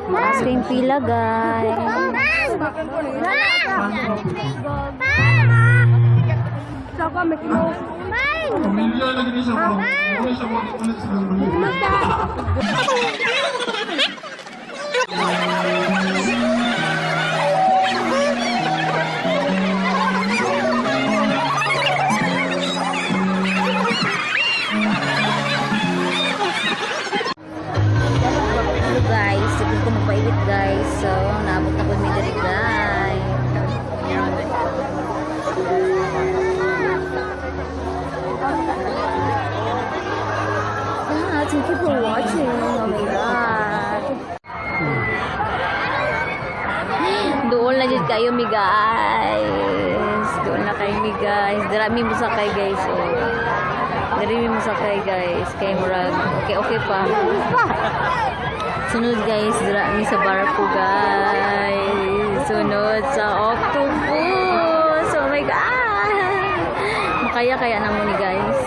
Taas kayong pila, guys. Pamilya lagi ni sa vlog. Ano siya ulit sa vlog. Hello, guys. Sige ko magpailit, guys. So, naabot na po may dali, guys. Thank you for watching. Oh my God. Doon na dyan kayo, mi guys. Doon na kayo, mi guys. Darami mo sa kay, guys. Oh. Darami mo sa kay, guys. Kay Murag. Okay pa. Sunod, guys. Darami sa barko, guys. Sunod sa octopus. Oh my God. Makaya-kaya na mo ni, guys.